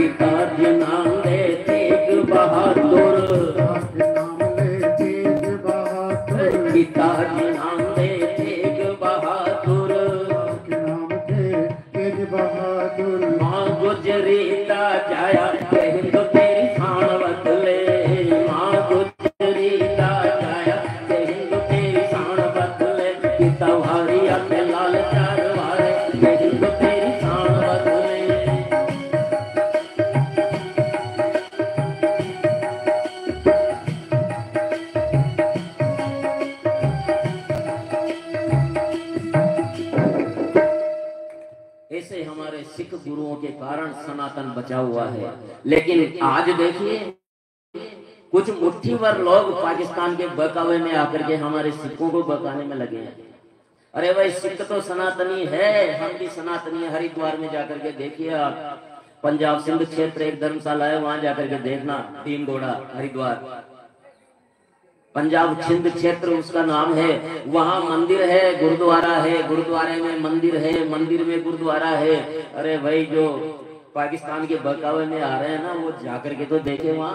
पिताजी नाम ले तेग बहादुर, पिताजी नाम ले तेग बहादुर, माँ गुजरीता जाया कहीं तो तेरी शान बदले, माँ गुजरीता जाया कहीं तो तेरी शान बदले, पिता भारी अपने लाल चार वारे कहीं तो तेरी शान बदले। ऐसे हमारे सिख गुरुओं के कारण सनातन बचा हुआ है। लेकिन आज देखिए कुछ मुट्ठी भर लोग पाकिस्तान के बहकावे में आकर के हमारे सिखों को बहकाने में लगे हैं। अरे भाई सिख तो सनातनी है, हम भी सनातनी है। हरिद्वार में जाकर के देखिए आप, पंजाब सिंध क्षेत्र एक धर्मशाला है, वहां जाकर के देखना, भीमगोड़ा हरिद्वार, पंजाब सिंध क्षेत्र उसका नाम है। वहां मंदिर है, गुरुद्वारा है, गुरुद्वारे में मंदिर है, मंदिर में गुरुद्वारा है। अरे भाई जो पाकिस्तान के बहकावे में आ रहे हैं ना, वो जाकर के तो देखे वहां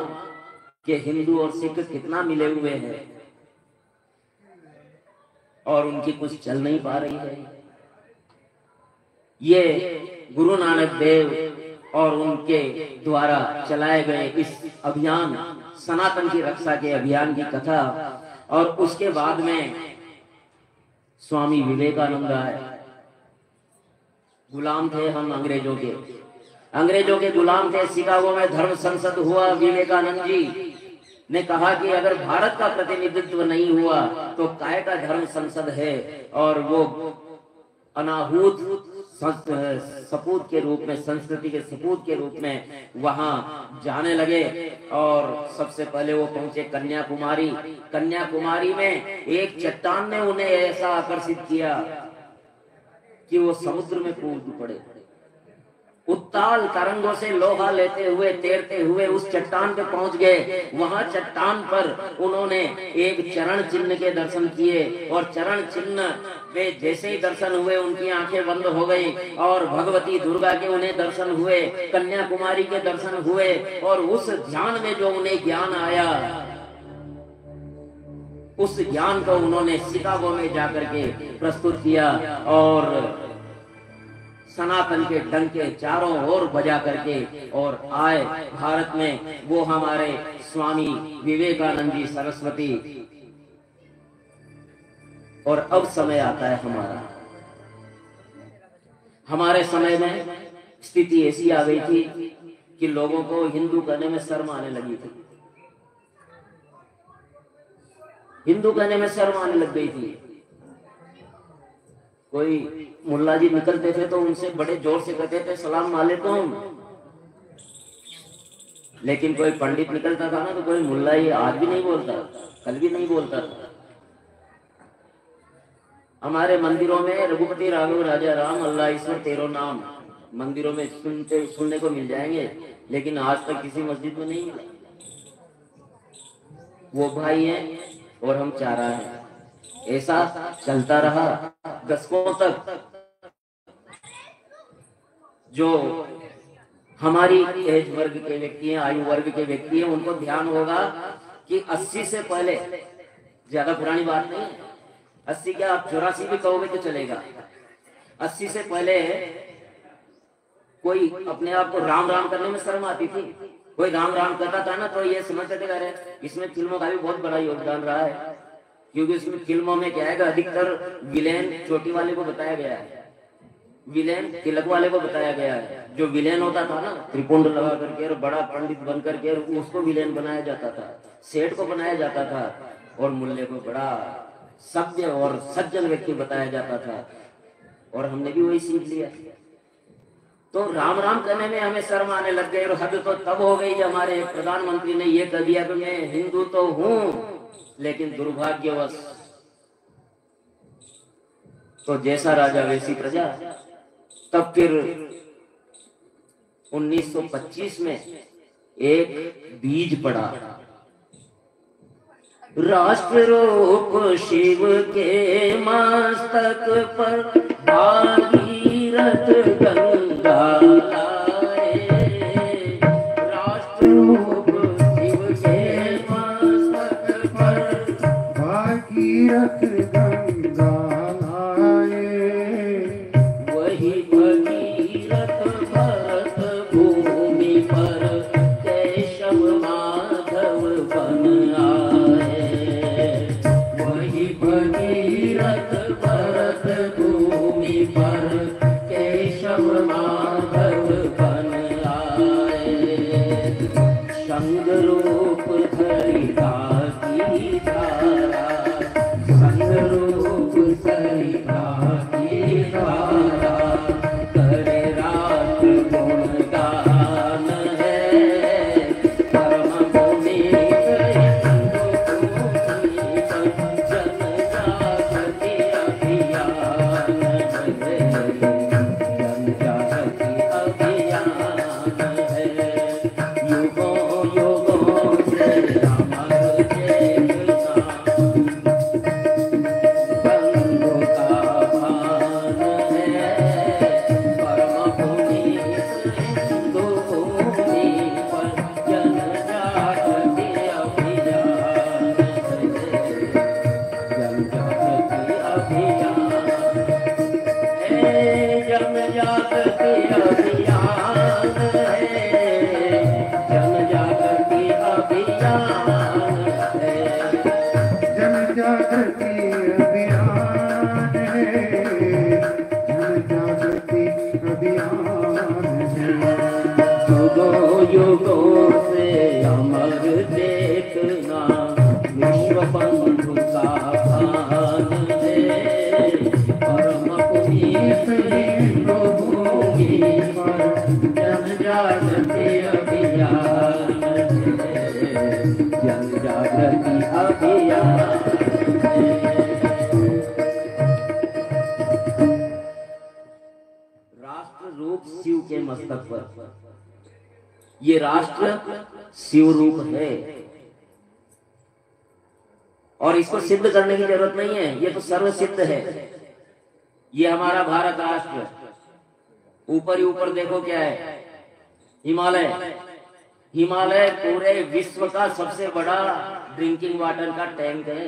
कि हिंदू और सिख कितना मिले हुए हैं और उनकी कुछ चल नहीं पा रही है। ये गुरु नानक देव और उनके द्वारा चलाए गए इस अभियान, सनातन की रक्षा के अभियान की कथा। और उसके बाद में स्वामी विवेकानंद आए। गुलाम थे हम अंग्रेजों के गुलाम थे। शिकागो में धर्म संसद हुआ। विवेकानंद जी ने कहा कि अगर भारत का प्रतिनिधित्व नहीं हुआ तो काय का धर्म संसद है। और वो अनाहूत सपूत के रूप में, संस्कृति के सपूत के रूप में वहां जाने लगे। और सबसे पहले वो पहुंचे कन्याकुमारी। कन्याकुमारी में एक चट्टान ने उन्हें ऐसा आकर्षित किया कि वो समुद्र में कूद पड़े। उत्ताल तरंगों से लोहा लेते हुए, तैरते हुए उस चट्टान पे पहुंच गए। वहां चट्टान पर उन्होंने एक चरण चिन्ह के दर्शन किए और चरण चिन्ह में जैसे ही दर्शन हुए उनकी आंखें बंद हो गई और भगवती दुर्गा के उन्हें दर्शन हुए, कन्याकुमारी के दर्शन हुए। और उस ध्यान में जो उन्हें ज्ञान आया, उस ज्ञान को उन्होंने शिकागो में जाकर के प्रस्तुत किया और सनातन के डंके चारों ओर बजा करके और आए भारत में। वो हमारे स्वामी विवेकानंद जी सरस्वती। और अब समय आता है हमारे समय में स्थिति ऐसी आ गई थी कि लोगों को हिंदू कहने में शर्म आने लगी थी। हिंदू कहने में शर्म आने लग गई थी। कोई मुल्ला जी निकलते थे तो उनसे बड़े जोर से कहते थे सलाम वालेकुम। लेकिन कोई पंडित निकलता था ना तो कोई मुल्ला ये आज भी नहीं बोलता, कल भी नहीं बोलता था। हमारे मंदिरों में रघुपति राघव राजा राम अल्लाह ईश्वर तेरो नाम मंदिरों में सुनने को मिल जाएंगे, लेकिन आज तक किसी मस्जिद में नहीं मिला। वो भाई हैं और हम चारा हैं, ऐसा चलता रहा दशकों तक। जो हमारी एज वर्ग के व्यक्ति हैं, आयु वर्ग के व्यक्ति हैं, उनको ध्यान होगा कि 80 से पहले, ज्यादा पुरानी बात नहीं, 80 क्या आप 84 भी कहोगे तो चलेगा। 80 से पहले कोई अपने आप को राम राम करने में शर्म आती थी। कोई राम राम करता था ना तो ये समझते थे अरे इसमें फिल्मों का भी बहुत बड़ा योगदान रहा है, क्योंकि इसमें फिल्मों में क्या है अधिकतर विलेन चोटी वाले को बताया गया है, विलेन तिलक वाले को बताया गया है। जो विलेन होता था ना त्रिपुंड लगा करके और बड़ा पंडित बन करके उसको विलेन बनाया जाता था, सेठ को बनाया जाता था और मुल्ले को बड़ा सभ्य और सज्जन व्यक्ति बताया जाता था। और हमने भी वही सीख लिया। तो राम राम करने में हमें शर्म आने लग गई। और हद तो तब हो गई जब हमारे प्रधानमंत्री ने ये कह दिया कि मैं हिंदू तो हूं, लेकिन दुर्भाग्यवश तो जैसा राजा वैसी प्रजा। तब फिर 1925 में एक बीज पड़ा, राष्ट्र रूप शिव के मस्तक पर भागीरथ गंगा लाए, युगों से अमर देखना विश्व बंधु का भान है। परम पुनीत हिंदू भूमि पर जन जागृति अभियान है, जन जागृति अभियान। राष्ट्र रूप शिव के मस्तक पर, ये राष्ट्र शिव रूप है और इसको सिद्ध करने की जरूरत नहीं है, ये तो सर्व सिद्ध है। ये हमारा भारत राष्ट्र, ऊपर ही ऊपर देखो क्या है, हिमालय। हिमालय पूरे विश्व का सबसे बड़ा ड्रिंकिंग वाटर का टैंक है,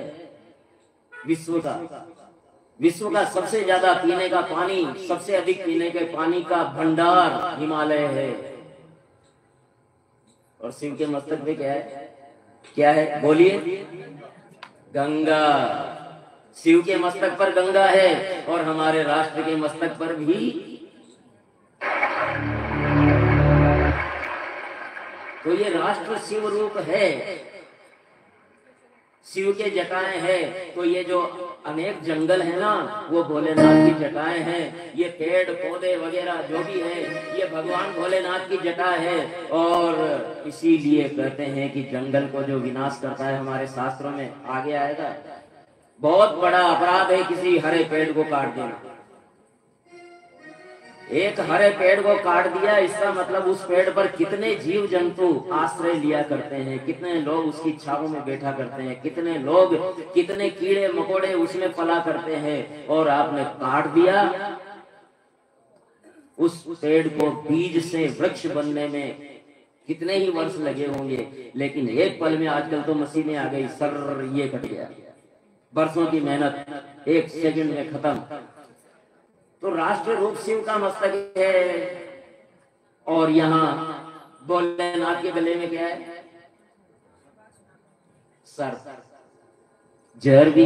विश्व का सबसे ज्यादा पीने का पानी, सबसे अधिक पीने के पानी का भंडार हिमालय है। और शिव के मस्तक पे क्या है बोलिए, गंगा। शिव के मस्तक पर गंगा है और हमारे राष्ट्र के मस्तक पर भी। तो ये राष्ट्र शिव रूप है, शिव के जटाएं हैं। तो ये जो अनेक जंगल है ना, वो भोलेनाथ की जटाएं हैं। ये पेड़ पौधे वगैरह जो भी है, ये भगवान भोलेनाथ की जटा है। और इसीलिए कहते हैं कि जंगल को जो विनाश करता है, हमारे शास्त्रों में आगे आएगा, बहुत बड़ा अपराध है किसी हरे पेड़ को काट देना। एक हरे पेड़ को काट दिया, इसका मतलब उस पेड़ पर कितने जीव जंतु आश्रय लिया करते हैं, कितने लोग उसकी छावों में बैठा करते हैं, कितने लोग, कितने कीड़े मकोड़े उसमें पला करते हैं। और आपने काट दिया, उस पेड़ को बीज से वृक्ष बनने में कितने ही वर्ष लगे होंगे, लेकिन एक पल में आजकल तो मशीनें आ गई, सर ये कट गया। बरसों की मेहनत एक सेकंड में खत्म। तो राष्ट्र रूप शिव का मस्तक है। और यहाँ भोलेनाथ के गले में क्या है, सर, जहर भी।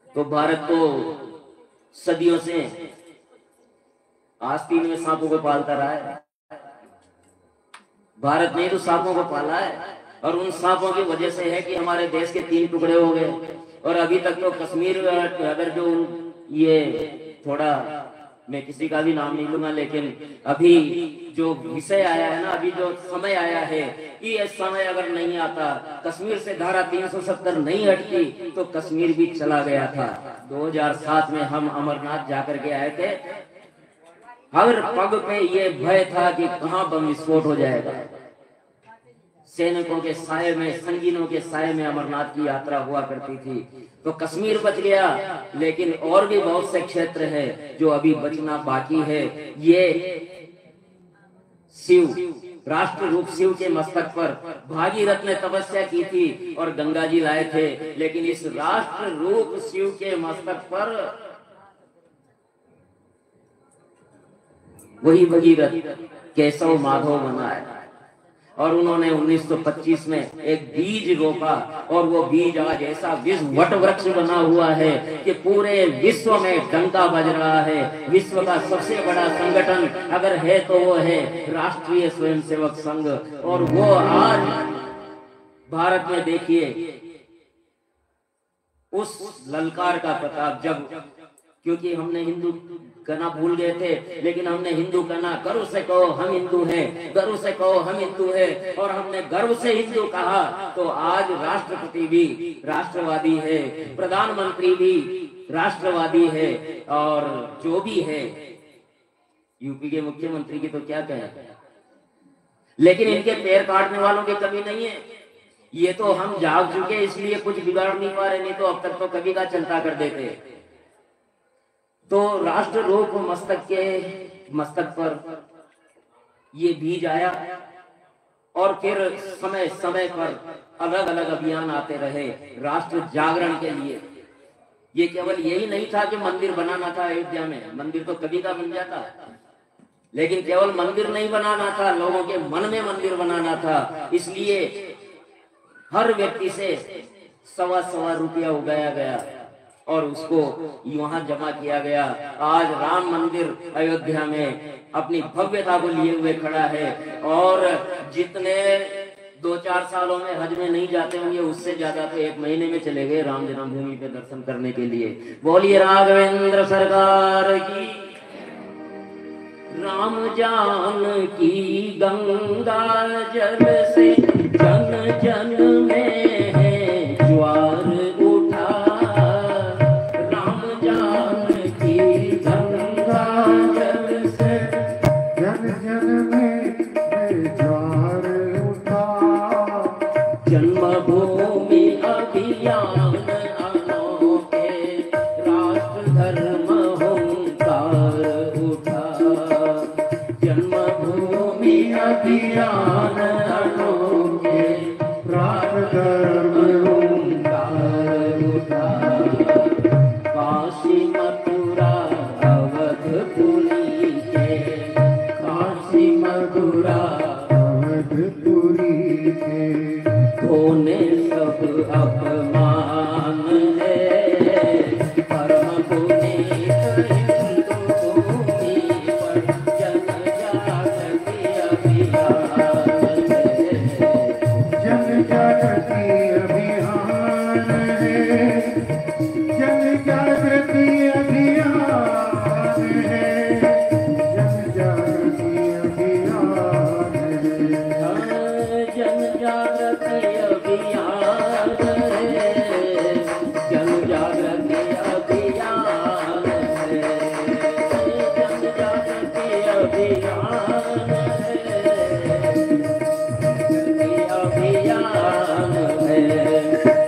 तो भारत को सदियों से आस्तीन में सांपों को पालता रहा है। भारत ने तो सांपों को पाला है, और उन सांपों की वजह से है कि हमारे देश के 3 टुकड़े हो गए। और अभी तक तो कश्मीर, अगर जो ये थोड़ा, मैं किसी का भी नाम नहीं लूंगा, लेकिन अभी जो विषय आया है ना, अभी जो समय आया है, कि ये समय अगर नहीं आता, कश्मीर से धारा 370 नहीं हटती, तो कश्मीर भी चला गया था। 2007 में हम अमरनाथ जाकर के आए थे, हर पग पे ये भय था कि कहां बम विस्फोट हो जाएगा। सैनिकों के साए में, संगीनों के साए में अमरनाथ की यात्रा हुआ करती थी। तो कश्मीर बच गया, लेकिन और भी बहुत से क्षेत्र है जो अभी बचना बाकी है। ये शिव, राष्ट्र रूप शिव के मस्तक पर भागीरथ ने तपस्या की थी और गंगा जी लाए थे, लेकिन इस राष्ट्र रूप शिव के मस्तक पर वही भगीरथ केशव माधव बनाए। और उन्होंने 1925 में एक बीज रोपा, और वो बीज आज ऐसा वट वृक्ष बना हुआ है कि पूरे विश्व में डंका बज रहा है। विश्व का सबसे बड़ा संगठन अगर है तो वो है राष्ट्रीय स्वयंसेवक संघ। और वो आज भारत में देखिए, उस ललकार का प्रताप, जब, क्योंकि हमने हिंदू कहना भूल गए थे, लेकिन हमने हिंदू कहना, गर्व से कहो हम हिंदू हैं, गर्व से कहो हम हिंदू हैं, और हमने गर्व से हिंदू कहा। तो आज राष्ट्रपति भी राष्ट्रवादी है, प्रधानमंत्री भी राष्ट्रवादी है, और जो भी है, यूपी के मुख्यमंत्री की तो क्या कहें, लेकिन इनके पैर काटने वालों की कमी नहीं है। ये तो हम जाग चुके इसलिए कुछ बिगाड़ नहीं पा रहे, नहीं तो अब तक तो कभी का चलता कर देते। तो राष्ट्र रूप मस्तक पर ये बीज आया, और फिर समय समय पर अलग अलग अभियान आते रहे राष्ट्र जागरण के लिए। ये केवल यही नहीं था कि मंदिर बनाना था अयोध्या में, मंदिर तो कभी का बन जाता, लेकिन केवल मंदिर नहीं बनाना था, लोगों के मन में मंदिर बनाना था। इसलिए हर व्यक्ति से 1.25 रुपया उगाया गया और उसको वहां जमा किया गया। आज राम मंदिर अयोध्या में अपनी भव्यता को लिए हुए खड़ा है और जितने 2-4 सालों में हज में नहीं जाते होंगे उससे ज्यादा तो 1 महीने में चले गए राम जन्मभूमि पे दर्शन करने के लिए। बोलिए राघवेंद्र सरकार की। राम जान की गंगा जल से जन जन में है ज्वार उठा। राम जान की गंगा जल से जन जन में है ज्वार उठा। जन्मभूमि अभियान अनोखे राष्ट्र धर्म हुंकार उठा। जन्मभूमि अभियान अनोखे राष्ट्र धर्म हुंकार उठा। काशी मथुरा अवधपुरी के, काशी मथुरा अवधपुरी के होने सब अपमान है। परम पुनीत हिंदू भूमि पर जन जागृति अभियान है। जन जागृति अभियान है। जन जागृति अभियान है। जन जागृति अभियान है। जन जागृति अभियान है। जन जागृति अभियान है। जन जागृति अभियान है। अभियान है।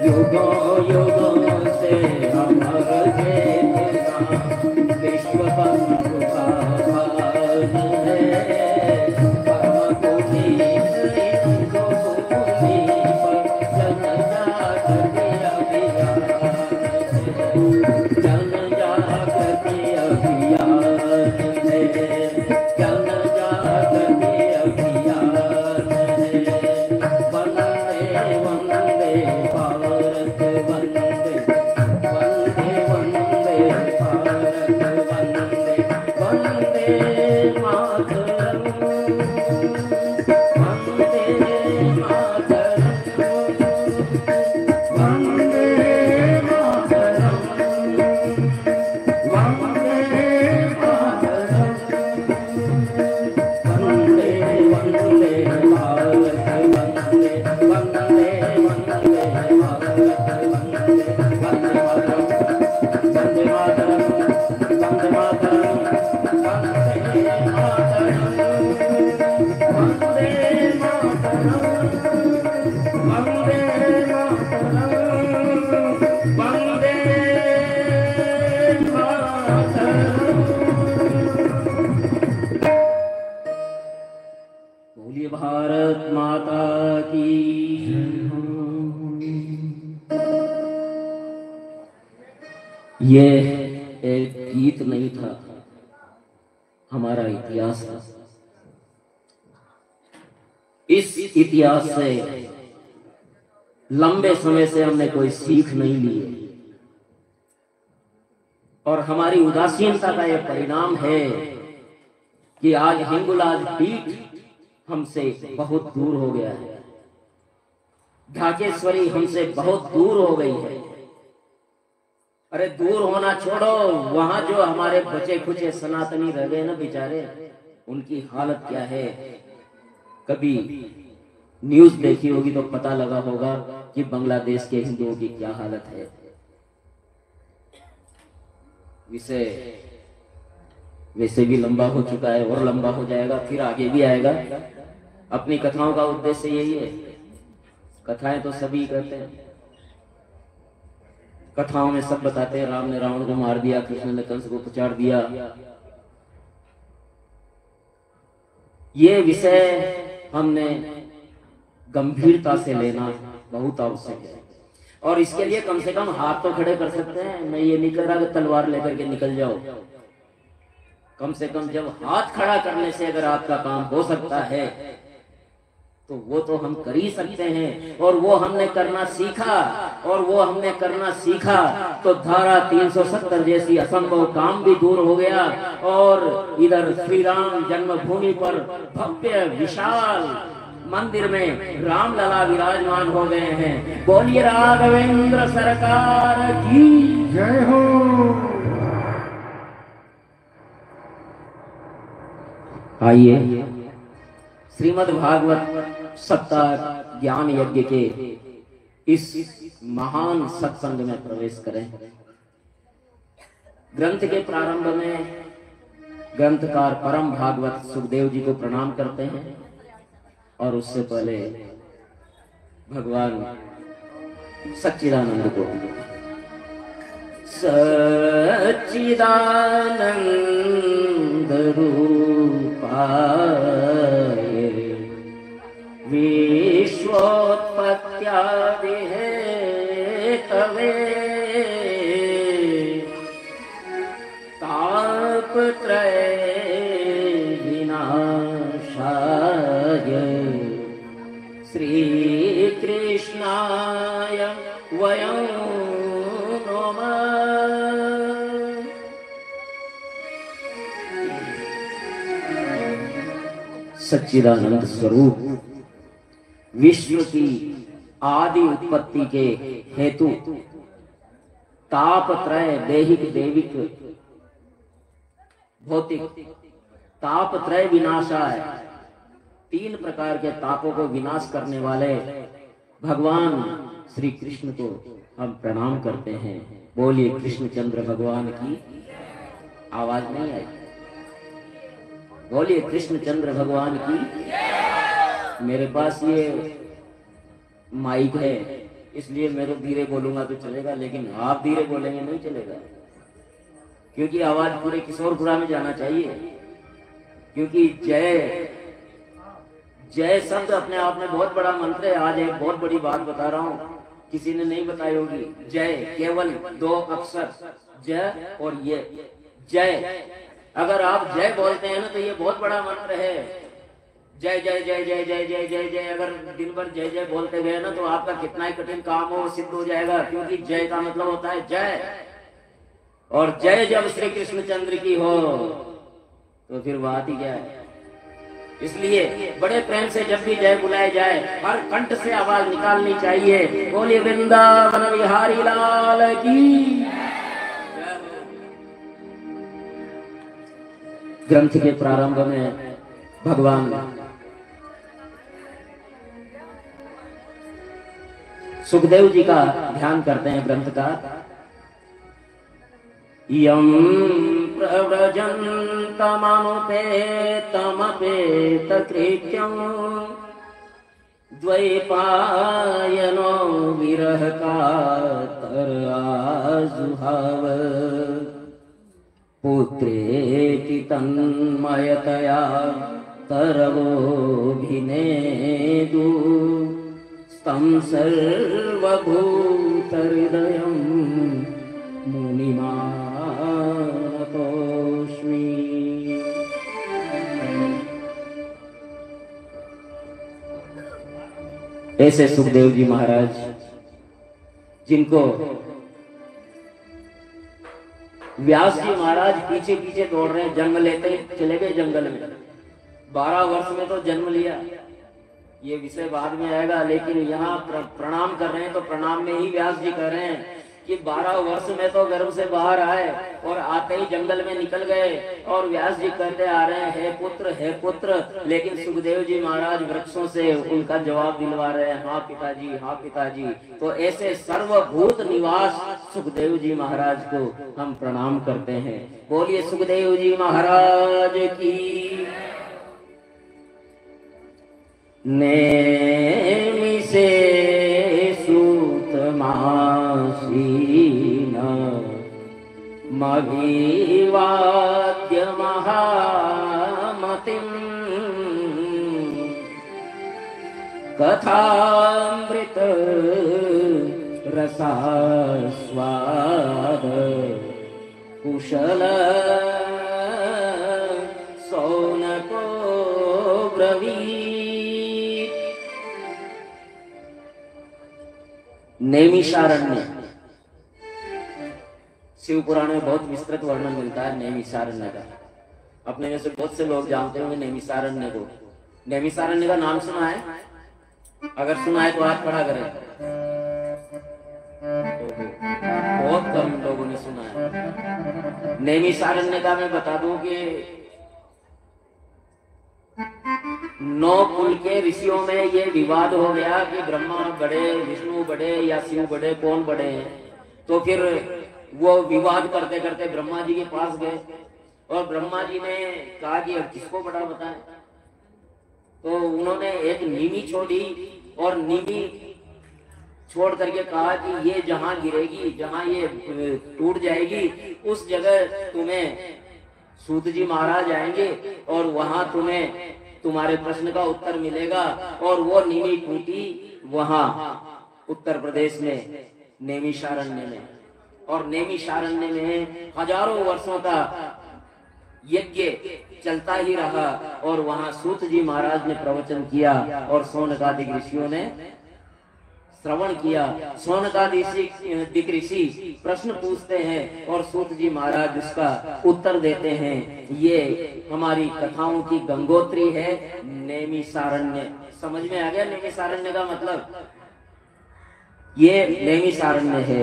युगों युगों से अमर है विश्व बंधु का भान है। परम पुनीत हिंदू भूमि पर जन जागृति अभियान है। जन जागृति अभियान है। जन जागृति अभियान है। वंदे वंदे भारत वंदे, वंदे वंदे भारत वंदे, वंदे मातरम, वंदे मातरम, वंदे मातरम, वंदे मातरम। वंदे वंदे भारत वंदे, वंदे वंदे भारत वंदे, वंदे मातरम, वंदे मातरम, वंदे मातरम, वंदे मातरम, वंदे मातरम, वंदे मातरम, वंदे मातरम। बोलिए भारत माता की। ये एक गीत नहीं था, हमारा इतिहास था। इस इतिहास से लंबे समय से हमने कोई सीख नहीं ली और हमारी उदासीनता का यह परिणाम है कि आज हिंगुलाज पीठ हमसे बहुत दूर हो गया है। ढाकेश्वरी हमसे बहुत दूर हो गई है। अरे दूर होना छोड़ो, वहां जो हमारे बचे खुचे सनातनी रह गए ना बेचारे, उनकी हालत क्या है। कभी न्यूज देखी होगी तो पता लगा होगा कि बांग्लादेश के हिंदुओं की क्या हालत है। विषय वैसे भी लंबा हो चुका है और लंबा हो जाएगा, फिर आगे भी आएगा। अपनी कथाओं का उद्देश्य यही है। कथाएं तो सभी करते हैं, कथाओं में सब बताते हैं राम ने रावण को मार दिया, कृष्ण ने कंस को पचाड़ दिया। ये विषय हमने गंभीरता से लेना बहुत आवश्यक है और इसके लिए कम से कम हाथ तो खड़े कर सकते हैं। मैं ये नहीं कह रहा कि तलवार लेकर के निकल जाओ। कम से कम जब हाथ खड़ा करने से अगर आपका काम हो सकता है तो वो तो हम कर ही सकते हैं, और वो हमने करना सीखा तो धारा 370 जैसी असंभव काम भी दूर हो गया, और इधर श्री राम जन्मभूमि पर भव्य विशाल मंदिर में रामलला विराजमान हो गए हैं। बोलिए राघवेंद्र सरकार की जय हो। आइए श्रीमद् भागवत सप्ताह ज्ञान यज्ञ के इस महान सत्संग में प्रवेश करें। ग्रंथ के प्रारंभ में ग्रंथकार परम भागवत सुखदेव जी को प्रणाम करते हैं, और उससे पहले भगवान सच्चिदानंद को सच्चिदानंद रूपाय विश्वोत्पत्त्यादि हेतवे तापत्रय विनाशाय श्रीकृष्णाय वयं नमः। सच्चिदानंद स्वरूप विश्व की आदि उत्पत्ति के हेतु तापत्रय दैहिक दैविक भौतिक तापत्रय विनाशाय, 3 प्रकार के तापों को विनाश करने वाले भगवान श्री कृष्ण को हम प्रणाम करते हैं। बोलिए कृष्णचंद्र भगवान की। आवाज नहीं आई? बोलिए कृष्णचंद्र भगवान की। मेरे पास ये माइक है, इसलिए मेरे धीरे बोलूंगा तो चलेगा, लेकिन आप धीरे बोलेंगे नहीं चलेगा, क्योंकि आवाज पूरे किशोरपुरा में जाना चाहिए। क्योंकि जय जय शब्द अपने आप में बहुत बड़ा मंत्र है। आज एक बहुत बड़ी बात बता रहा हूं, किसी ने नहीं बताई होगी। जय केवल 2 अक्षर, जय और ये जय। अगर आप जय बोलते हैं ना तो ये बहुत बड़ा मंत्र है। जय जय जय जय जय जय जय जय, अगर दिन भर जय जय बोलते गए ना तो आपका कितना ही कठिन काम हो सिद्ध हो जाएगा, क्योंकि जय का मतलब होता है जय। और जय जब श्री कृष्णचंद्र की हो तो फिर बात ही क्या है। इसलिए बड़े प्रेम से जब भी जय बुलाए जाए हर कंठ से आवाज निकालनी चाहिए। बोलिए वृंदावन बिहारी लाल की। ग्रंथ के प्रारंभ में भगवान सुखदेव जी का ध्यान करते हैं। ग्रंथ का यम प्रव्रजन्तमनुपेतमपेतकृत्यं द्वैपायनो विरह कातराजुहाव पुत्रेति तन्मयतया तरवोऽभिनेदु तं सर्वभूतहृदयं मुनिमानतोऽस्मि। ऐसे सुखदेव जी महाराज, जिनको व्यास जी महाराज पीछे पीछे दौड़ रहे हैं, जन्म लेते चले गए जंगल में। 12 वर्ष में तो जन्म लिया, ये विषय बाद में आएगा, लेकिन यहाँ प्रणाम कर रहे हैं तो प्रणाम में ही व्यास जी कह रहे हैं कि 12 वर्ष में तो गर्भ से बाहर आए और आते ही जंगल में निकल गए। और व्यास जी कहते आ रहे हैं हे पुत्र, लेकिन सुखदेव जी महाराज वृक्षों से उनका जवाब दिलवा रहे हैं, हाँ पिताजी, हाँ पिताजी। तो ऐसे सर्वभूत निवास सुखदेव जी महाराज को हम प्रणाम करते हैं। बोलिए सुखदेव जी महाराज की। नेमिसे सूतमासीन मभिवाद्य महामतिं कथामृत रसास्वाद कुशल सौनको ब्रवीत्। नैमिषारण्य, शिव पुराण में बहुत विस्तृत वर्णन मिलता है नैमिषारण्य का। अपने में से बहुत से लोग जानते होंगे नैमिषारण्य को। नैमिषारण्य का नाम सुना है? अगर सुना है तो हाथ खड़ा करें। बहुत कम लोगों ने सुना है। नैमिषारण्य का मैं बता दूं कि 9 कुल के ऋषियों में ये विवाद हो गया कि ब्रह्मा बड़े, विष्णु बड़े या शिव बड़े, कौन बड़े हैं। तो फिर वो विवाद करते करते ब्रह्मा जी के पास गए और ब्रह्मा जी ने कहा कि अब किसको बड़ा बताएं। तो उन्होंने एक नीमी छोड़ी और नीमी छोड़ करके कहा कि ये जहां गिरेगी, जहां ये टूट जाएगी, उस जगह तुम्हें सूत जी महाराज आएंगे और वहां तुम्हें तुम्हारे प्रश्न का उत्तर मिलेगा। और वो नीमी टूटी वहां उत्तर प्रदेश में नैमिषारण्य में। और नैमिषारण्य में हजारों वर्षों का यज्ञ चलता ही रहा और वहां सूत जी महाराज ने प्रवचन किया और शौनकादिक ऋषियों ने श्रवण किया। शौनकादिक ऋषि प्रश्न पूछते हैं और सूत जी महाराज उसका उत्तर देते हैं। ये हमारी कथाओं की गंगोत्री है नैमिषारण्य। समझ में आ गया नैमिषारण्य का मतलब? ये नैमिषारण्य है।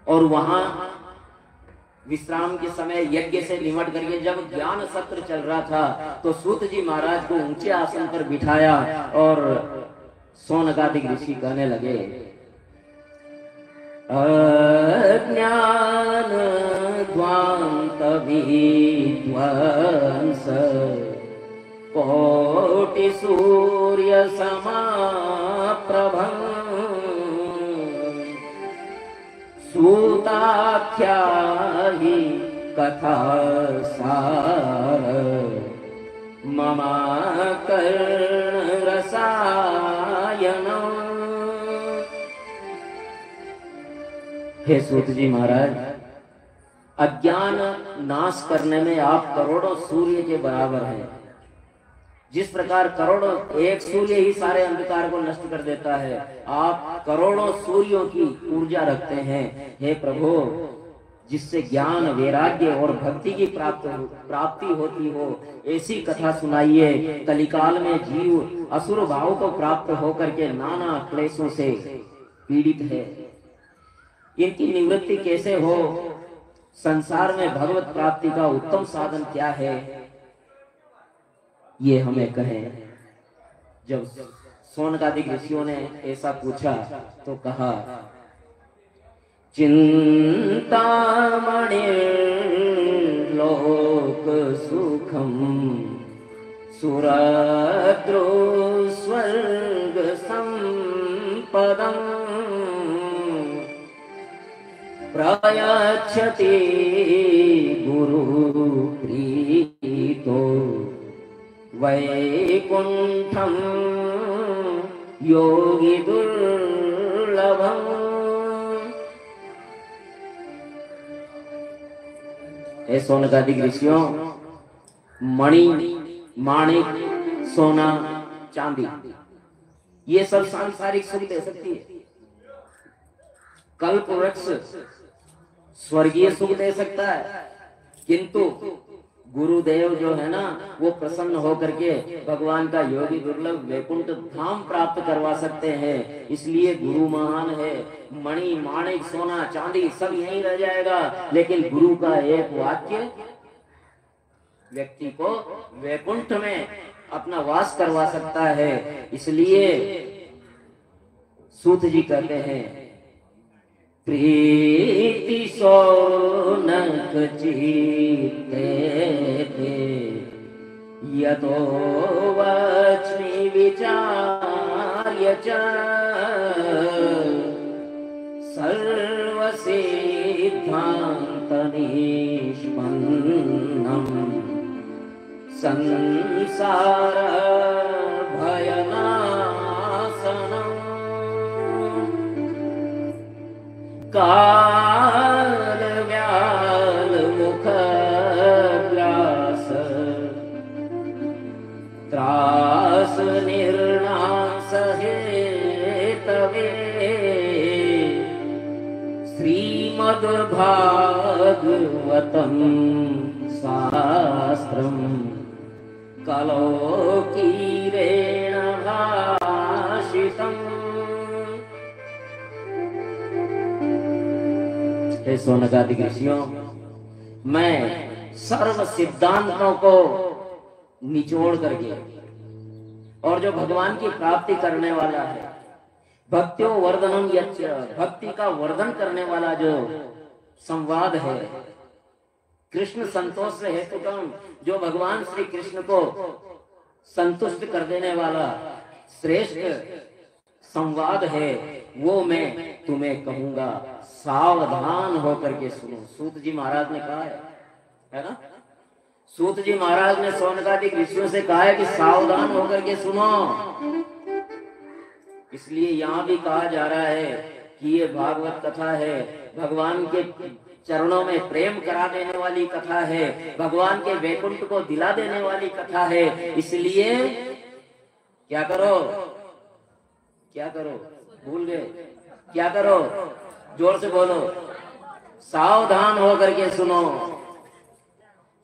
और वहां विश्राम के समय यज्ञ से निमट करके जब ज्ञान सत्र चल रहा था तो सूत जी महाराज को ऊंचे आसन पर बिठाया और शौनकादिक ऋषि कहने लगे, अज्ञान ध्वांत विध्वंस कोटि सूर्य समाप्रभं सूताख्या हि कथा सार ममा कर्ण रसायन। हे सूत जी महाराज, अज्ञान नाश करने में आप करोड़ों सूर्य के बराबर हैं। जिस प्रकार करोड़ों एक सूर्य ही सारे अंधकार को नष्ट कर देता है, आप करोड़ों सूर्यों की ऊर्जा रखते हैं। हे प्रभु, जिससे ज्ञान, वैराग्य और भक्ति की प्राप्ति होती हो, ऐसी कथा सुनाइए। कलिकाल में जीव असुर भाव को प्राप्त होकर के नाना क्लेशों से पीड़ित है। इनकी निवृत्ति कैसे हो? संसार में भगवत प्राप्ति का उत्तम साधन क्या है, ये हमें कहें। जब शौनकादिक ऋषियों ने ऐसा पूछा तो कहा, चिंतामणि लोक सुखम सुरद्रो स्वर्ग संपदम प्रयच्छति गुरु प्रीतो वैकुंठम योगी दुर्लभम। हे शौनकादिक ऋषियों, मणि, माणिक, सोना, चांदी, ये सब सांसारिक सुख दे सकती है। कल्प वृक्ष स्वर्गीय सुख दे सकता है, किंतु गुरुदेव जो है ना, वो प्रसन्न होकर के भगवान का योगी दुर्लभ वैकुंठ धाम प्राप्त करवा सकते हैं। इसलिए गुरु महान है। मणि, माणिक, सोना, चांदी सब यहीं रह जाएगा, लेकिन गुरु का एक वाक्य व्यक्ति को वैकुंठ में अपना वास करवा सकता है। इसलिए सूत जी कहते हैं, प्रीति शौनक चित्ते थे यतो वच्मि विचार्य च सर्वसिद्धान्त निष्पन्नम् संसार भयनाशनम् काल व्याल मुख ग्रास त्रास निर्नाश हेतवे श्रीमद्भागवतं शास्त्रम् कलौकीरेण भाषितम्। हे सोनकादि ऋषियों, मैं सर्व सिद्धांतों को निचोड़ करके और जो भगवान की प्राप्ति करने वाला है, भक्त्यो वर्धनम यच्च, भक्ति का वर्धन करने वाला जो संवाद है, कृष्ण संतोष से हेतुकम, जो भगवान श्री कृष्ण को संतुष्ट कर देने वाला श्रेष्ठ संवाद है, वो मैं तुम्हें कहूंगा, सावधान होकर के सुनो। सूत जी महाराज ने कहा है ना, सूत जी महाराज ने शौनकादिक ऋषियों से कहा है कि सावधान होकर के सुनो। इसलिए यहाँ भी कहा जा रहा है कि ये भागवत कथा है, भगवान के चरणों में प्रेम करा देने वाली कथा है, भगवान के वैकुंठ को दिला देने वाली कथा है। इसलिए क्या करो, क्या करो, भूल गए, क्या करो, जोर से बोलो, सावधान होकर के सुनो,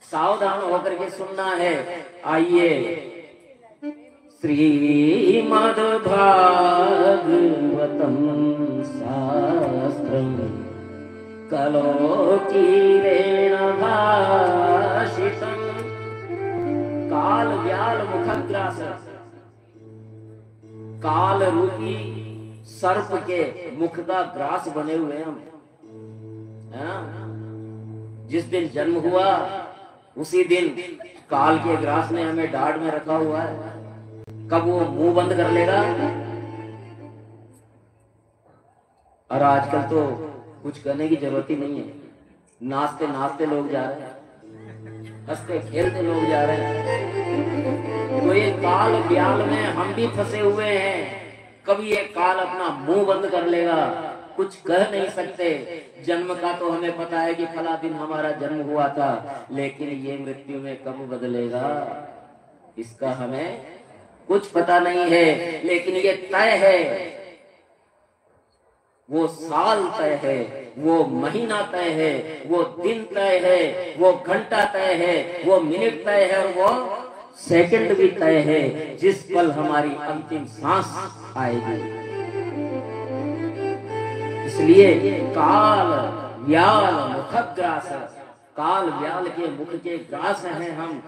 सावधान होकर के सुनना है। आइए, श्रीमद्भागवतं शास्त्रम् कलौकीरेण भाषितम्। काल व्याल मुखग्रास, काल रूपी सर्प के मुख का ग्रास बने हुए हम। जिस दिन जन्म हुआ उसी दिन काल के ग्रास ने हमें डाढ़ में रखा हुआ है। कब वो मुंह बंद कर लेगा? और आजकल तो कुछ करने की जरूरत ही नहीं है, नाचते नाचते लोग जा रहे हैं, हंसते खेलते लोग जा रहे हैं। तो ये काल व्याल में हम भी फंसे हुए हैं। कभी ये काल अपना मुंह बंद कर लेगा, कुछ कह नहीं सकते। जन्म का तो हमें पता है कि फला दिन हमारा जन्म हुआ था, लेकिन ये मृत्यु में कब बदलेगा इसका हमें कुछ पता नहीं है। लेकिन ये तय है, वो साल तय है, वो महीना तय है, वो दिन तय है, वो घंटा तय है, वो मिनट तय है, और वो सेकंड भी तय है, जिस पल हमारी अंतिम सांस आएगी। इसलिए काल व्याल मुखग्रास, काल व्याल के मुख के ग्रास हैं हम,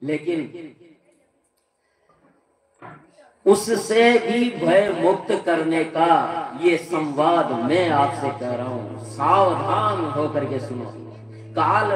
लेकिन उससे भी भय मुक्त करने का ये संवाद मैं आपसे कह रहा हूं। सावधान होकर के सुनो। काल